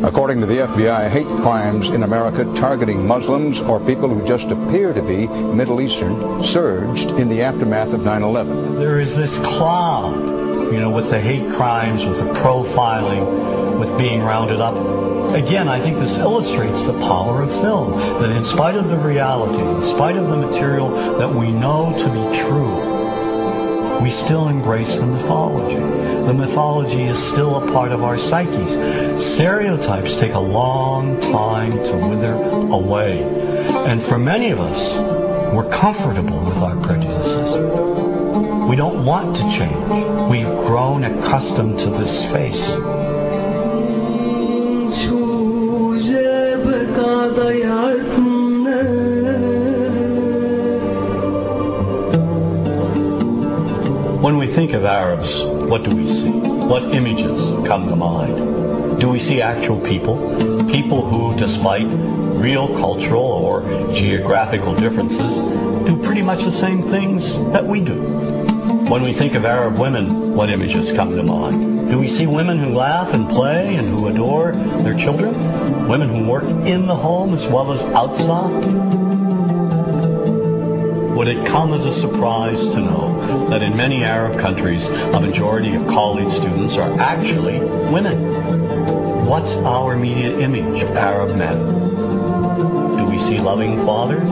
According to the FBI, hate crimes in America targeting Muslims or people who just appear to be Middle Eastern surged in the aftermath of 9/11. There is this cloud, with the hate crimes, with the profiling, with being rounded up. Again, I think this illustrates the power of film, that in spite of the reality, in spite of the material that we know to be true, we still embrace the mythology. The mythology is still a part of our psyches. Stereotypes take a long time to wither away. And for many of us, we're comfortable with our prejudices. We don't want to change. We've grown accustomed to this face. When we think of Arabs, what do we see? What images come to mind? Do we see actual people? People who, despite real cultural or geographical differences, do pretty much the same things that we do. When we think of Arab women, what images come to mind? Do we see women who laugh and play and who adore their children? Women who work in the home as well as outside? Would it come as a surprise to know that in many Arab countries, a majority of college students are actually women? What's our immediate image of Arab men? Do we see loving fathers?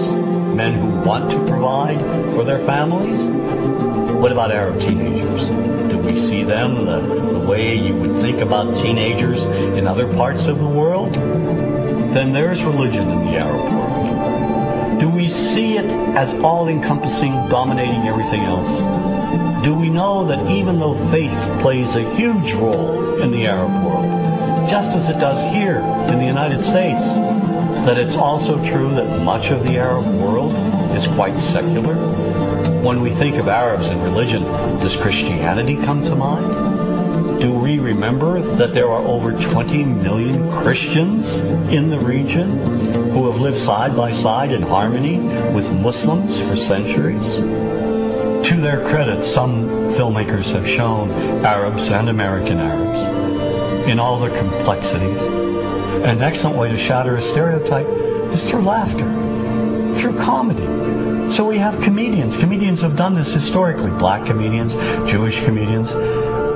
Men who want to provide for their families? What about Arab teenagers? Do we see them the way you would think about teenagers in other parts of the world? Then there's religion in the Arab world. Do we see it as all-encompassing, dominating everything else? Do we know that even though faith plays a huge role in the Arab world, just as it does here in the United States, that it's also true that much of the Arab world is quite secular? When we think of Arabs and religion, does Christianity come to mind? Do we remember that there are over 20 million Christians in the region who have lived side by side in harmony with Muslims for centuries? To their credit, some filmmakers have shown Arabs and American Arabs in all their complexities. An excellent way to shatter a stereotype is through laughter, through comedy. So we have comedians. Comedians have done this historically. Black comedians, Jewish comedians.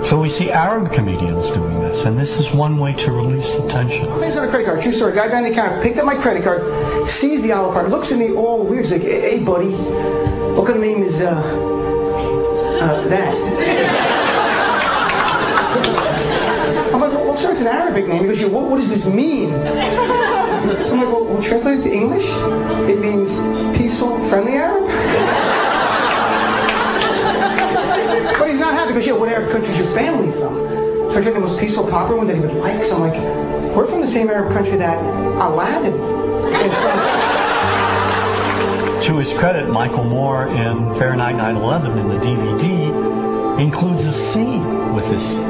So we see Arab comedians doing this, and this is one way to release the tension. My name's on a credit card, true story. Guy behind the counter picked up my credit card, sees the Olive Garden, looks at me all weird. He's like, hey buddy, what kind of name is that? I'm like, well sir, it's an Arabic name. He goes, what does this mean? So I'm like, well translate it to English. It means peaceful, friendly Arab. But he's not happy because, what Arab country is your family from? So I tried the most peaceful, popular one that he would like. So I'm like, we're from the same Arab country that Aladdin is from. To his credit, Michael Moore in Fahrenheit 9/11 in the DVD includes a scene with this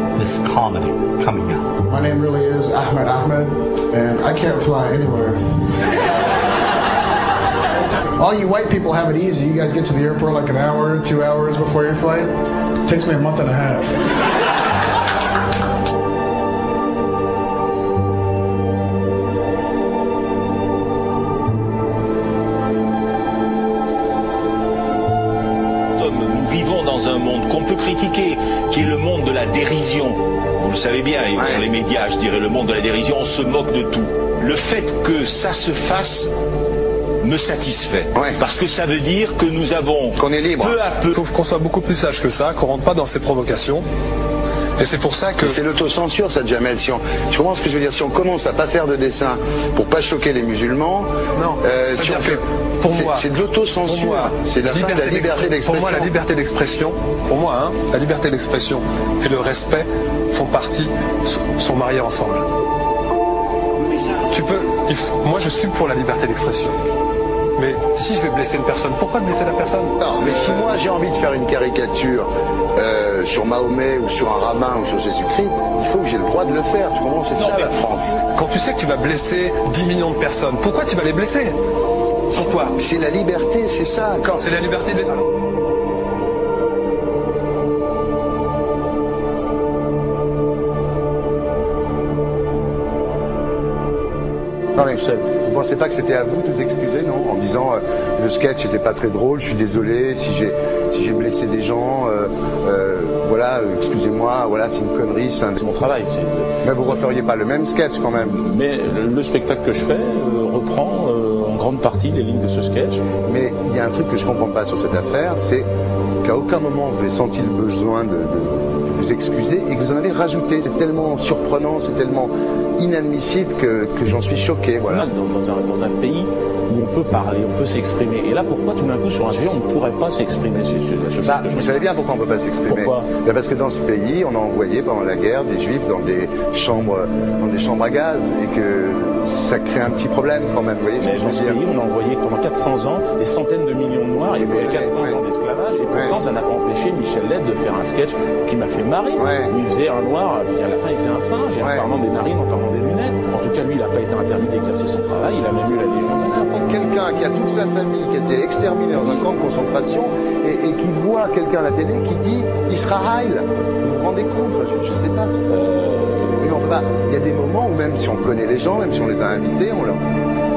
comedy coming out. My name really is Ahmed, and I can't fly anywhere. All you white people have it easy. You guys get to the airport like an hour, 2 hours before your flight. It takes me a month and a half. Nous vivons dans un monde qu'on peut critiquer, qui est le monde de la dérision. Vous le savez bien, et dans les médias, je dirais le monde de la dérision, on se moque de tout. Le fait que ça se fasse me satisfait. Parce que ça veut dire que nous avons, qu'on est libre, peu à peu... Il faut qu'on soit beaucoup plus sage que ça, qu'on rentre pas dans ces provocations. Et c'est pour ça que... C'est l'autocensure, ça, Jamel. Tu comprends ce que je veux dire? Si on commence à pas faire de dessin pour pas choquer les musulmans... Non, c'est-à-dire que, pour moi... C'est de l'autocensure. C'est la fin de la liberté d'expression. Pour moi, la liberté d'expression... Pour moi, la liberté d'expression et le respect font partie... sont mariés ensemble. Moi, je suis pour la liberté d'expression. Mais si je vais blesser une personne, pourquoi blesser la personne? Non, mais si moi j'ai envie de faire une caricature sur Mahomet ou sur un rabbin ou sur Jésus-Christ, il faut que j'ai le droit de le faire. Tu comprends? C'est ça la France. Quand tu sais que tu vas blesser 10 millions de personnes, pourquoi tu vas les blesser? Pourquoi? C'est la liberté, c'est ça. C'est la liberté de... Non mais vous pensez pas que c'était à vous de vous excuser, non? En disant le sketch n'était pas très drôle, je suis désolé si j'ai blessé des gens, voilà, excusez-moi, voilà, c'est une connerie, c'est mon travail. Mais vous referiez pas le même sketch quand même? Mais le spectacle que je fais reprend en grande partie les lignes de ce sketch. Mais il y a un truc que je comprends pas sur cette affaire, c'est qu'à aucun moment vous avez senti le besoin de vous excuser et que vous en avez rajouté. C'est tellement surprenant, c'est tellement inadmissible que j'en suis choqué. Voilà. Dans un pays où on peut parler, on peut s'exprimer. Et là, pourquoi tout d'un coup sur un sujet on ne pourrait pas s'exprimer sur ce bah, vous savez bien pourquoi on ne peut pas s'exprimer. Pourquoi? Parce que dans ce pays, on a envoyé pendant la guerre des juifs dans des chambres à gaz et que ça crée un petit problème quand même. Vous voyez ce que je veux dire? Dans ce pays, on a envoyé pendant 400 ans des centaines de millions de Noirs et 400 ans d'esclavage. Et pourtant, ça n'a pas empêché Michel Led de faire un sketch qui m'a fait marrer. Où il faisait un noir, et à la fin il faisait un singe, et en parlant des narines, en parlant des lunettes. En tout cas, lui, il n'a pas été interdit d'exercer son travail, il a même eu la Légion d'honneur. Quelqu'un qui a toute sa famille qui a été exterminée dans un camp de concentration et qui voit quelqu'un à la télé qui dit Israël, vous vous rendez compte? Je ne sais pas. Non, il y a des moments où même si on connaît les gens, même si on les a invités, on leur...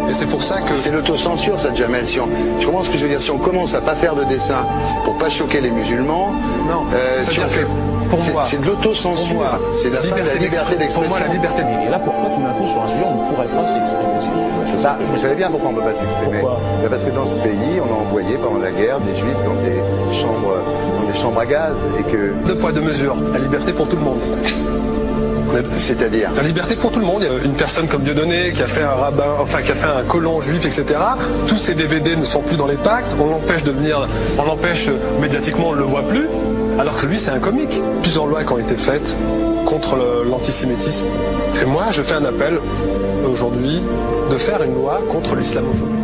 Et c'est pour ça que... C'est l'autocensure, ça, Jamel. Tu comprends ce que je veux dire? Si on commence à pas faire de dessin pour pas choquer les musulmans... Non, si on fait... Pour moi, c'est de l'autocensure. C'est la fin de la liberté d'expression. Pour moi, la liberté. Et là, pourquoi tout d'un coup sur un sujet on ne pourrait pas s'exprimer sur ce sujet? Vous savez bien pourquoi on ne peut pas s'exprimer. Parce que dans ce pays, on a envoyé pendant la guerre des juifs dans des chambres à gaz et que... Deux poids, deux mesures. La liberté pour tout le monde. C'est-à-dire la liberté pour tout le monde. Il y a une personne comme Dieudonné qui a fait un rabbin, enfin qui a fait un colon juif, etc. Tous ces DVD ne sont plus dans les pactes. On l'empêche médiatiquement, on ne le voit plus. Alors que lui, c'est un comique. Plusieurs lois qui ont été faites contre l'antisémitisme. Et moi, je fais un appel aujourd'hui de faire une loi contre l'islamophobie.